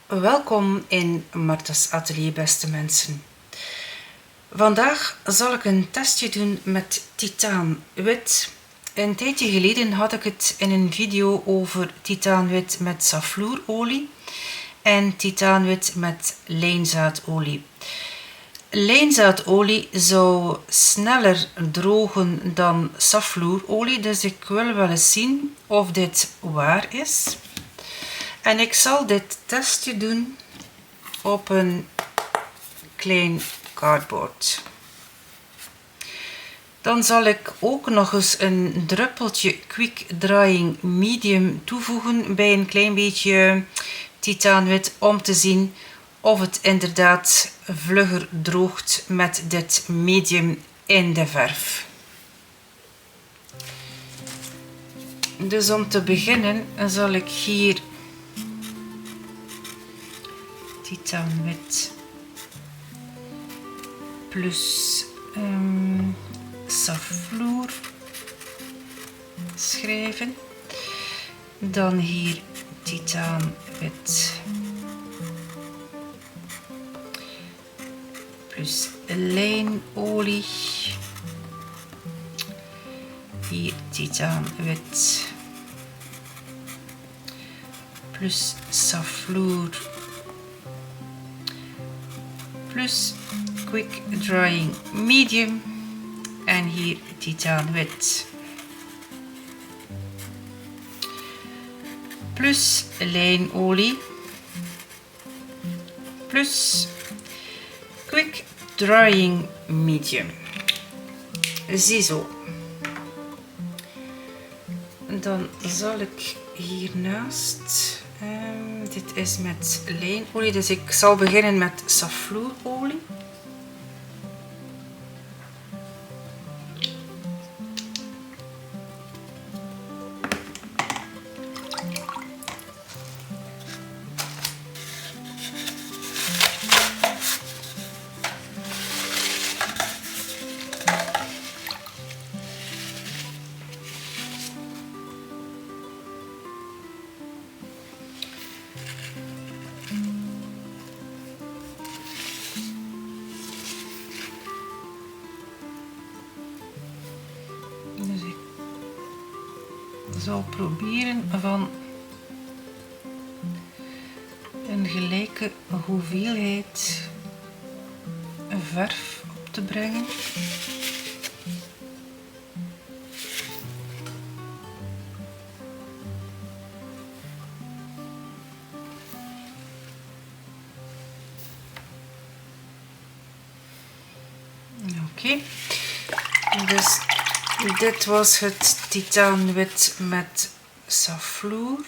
Welkom in Marta's Atelier, beste mensen. Vandaag zal ik een testje doen met titaanwit. Een tijdje geleden had ik het in een video over titaanwit met safloerolie en titaanwit met lijnzaadolie. Lijnzaadolie zou sneller drogen dan safloerolie, dus ik wil wel eens zien of dit waar is. En ik zal dit testje doen op een klein cardboard. Dan zal ik ook nog eens een druppeltje Quick Drying Medium toevoegen bij een klein beetje titaanwit om te zien of het inderdaad vlugger droogt met dit medium in de verf. Dus om te beginnen zal ik hier titaanwit plus safloer schrijven. Dan hier titaanwit plus lijnolie. Hier titaanwit plus safloer plus Quick Drying Medium en hier titaanwit plus lijnolie plus Quick Drying Medium. Ziezo. Dan zal ik hiernaast, dit is met lijnolie, dus ik zal beginnen met safloerolie. Dus ik zal proberen van een gelijke hoeveelheid verf op te brengen. Oké. Dus dit was het titaanwit met safloer.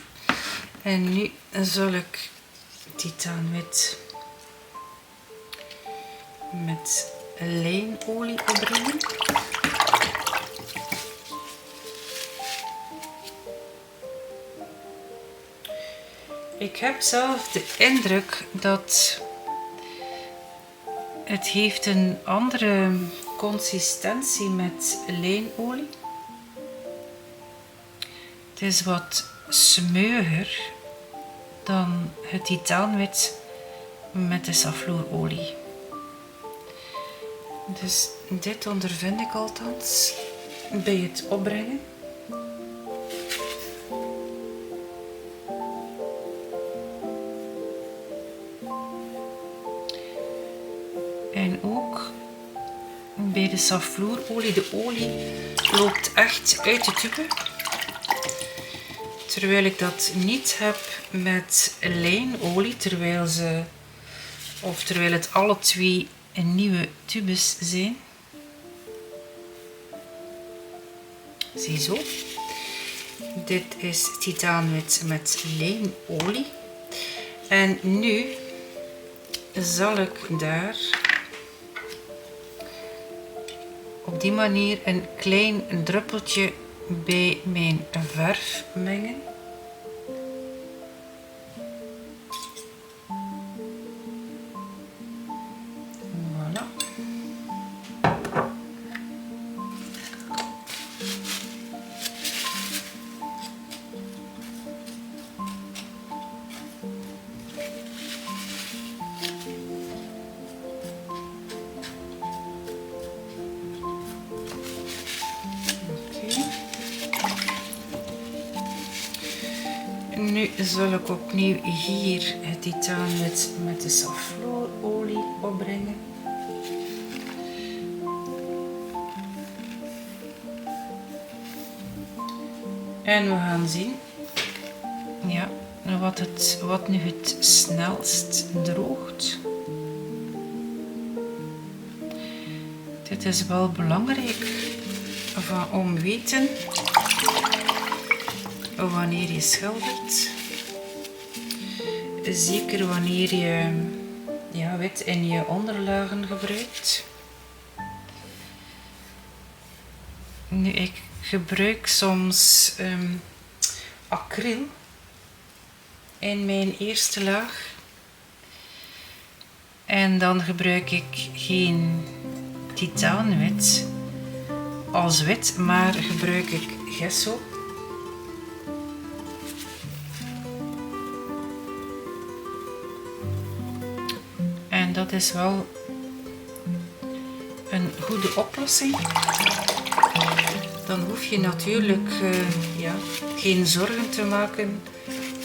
En nu zal ik titaanwit met lijnolie opbrengen. Ik heb zelf de indruk dat het heeft een andere consistentie met lijnolie. Het is wat smeuiger dan het titaanwit met de safloerolie. Dus dit ondervind ik althans bij het opbrengen. En ook bij de safloerolie. De olie loopt echt uit de tube. Terwijl ik dat niet heb met lijnolie, terwijl het alle twee nieuwe tubes zijn. Ziezo. Dit is titaanwit met lijnolie. En nu zal ik daar op die manier een klein druppeltje bij mijn verf mengen. Voilà. Nu zal ik opnieuw hier het titaanwit met de safloorolie opbrengen. En we gaan zien, ja, wat nu het snelst droogt. Dit is wel belangrijk om te weten wanneer je schildert. Zeker wanneer je wit in je onderlagen gebruikt. Nu, ik gebruik soms acryl in mijn eerste laag. En dan gebruik ik geen titaanwit als wit, maar gebruik ik gesso. En dat is wel een goede oplossing. Dan hoef je natuurlijk geen zorgen te maken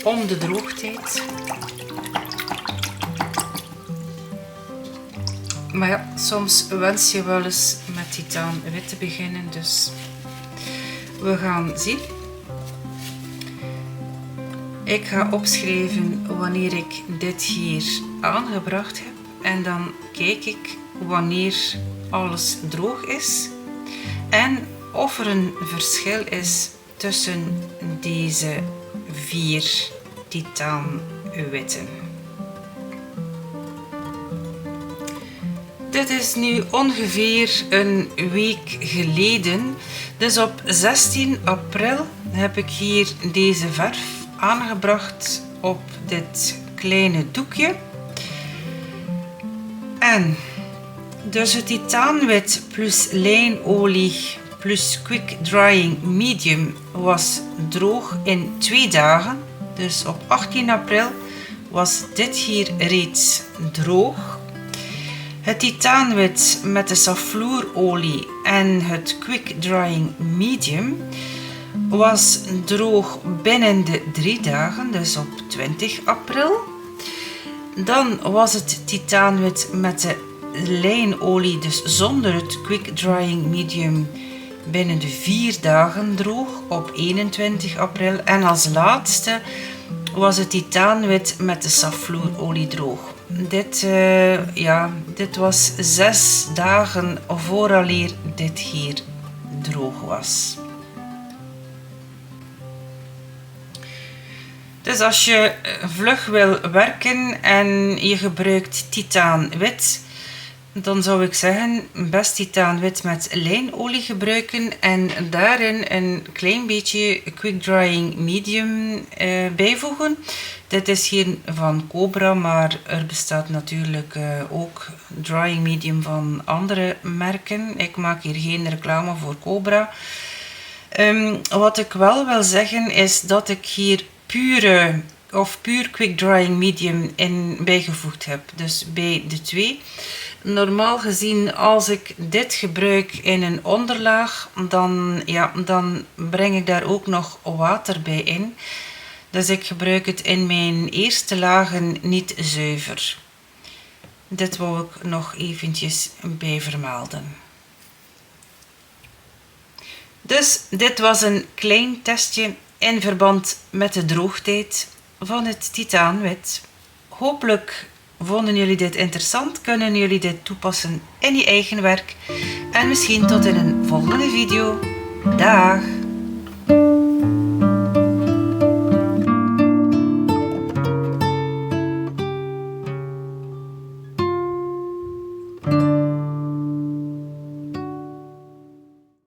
om de droogtijd. Maar ja, soms wens je wel eens met titaanwit te beginnen, dus we gaan zien. Ik ga opschrijven wanneer ik dit hier aangebracht heb en dan kijk ik wanneer alles droog is en of er een verschil is tussen deze 4 titaanwitten. Dit is nu ongeveer een week geleden. Dus op 16 april heb ik hier deze verf aangebracht op dit kleine doekje. En dus het titaanwit plus lijnolie plus quick drying medium was droog in 2 dagen. Dus op 18 april was dit hier reeds droog. Het titaanwit met de safloerolie en het quick drying medium was droog binnen de 3 dagen, dus op 20 april. Dan was het titaanwit met de lijnolie, dus zonder het quick drying medium, binnen de 4 dagen droog op 21 april. En als laatste was het titaanwit met de safloerolie droog. Dit was 6 dagen vooraleer dit hier droog was. Dus als je vlug wil werken en je gebruikt titaanwit, dan zou ik zeggen best titaanwit met lijnolie gebruiken en daarin een klein beetje quick drying medium bijvoegen. Dit is hier van Cobra, maar er bestaat natuurlijk ook drying medium van andere merken. Ik maak hier geen reclame voor Cobra. Wat ik wel wil zeggen is dat ik hier puur quick drying medium in bijgevoegd heb. Dus bij de 2. Normaal gezien, als ik dit gebruik in een onderlaag, dan breng ik daar ook nog water bij in. Dus ik gebruik het in mijn eerste lagen niet zuiver. Dit wou ik nog eventjes bij vermelden. Dus dit was een klein testje in verband met de droogtijd van het titaanwit. Hopelijk vonden jullie dit interessant, kunnen jullie dit toepassen in je eigen werk en misschien tot in een volgende video. Dag!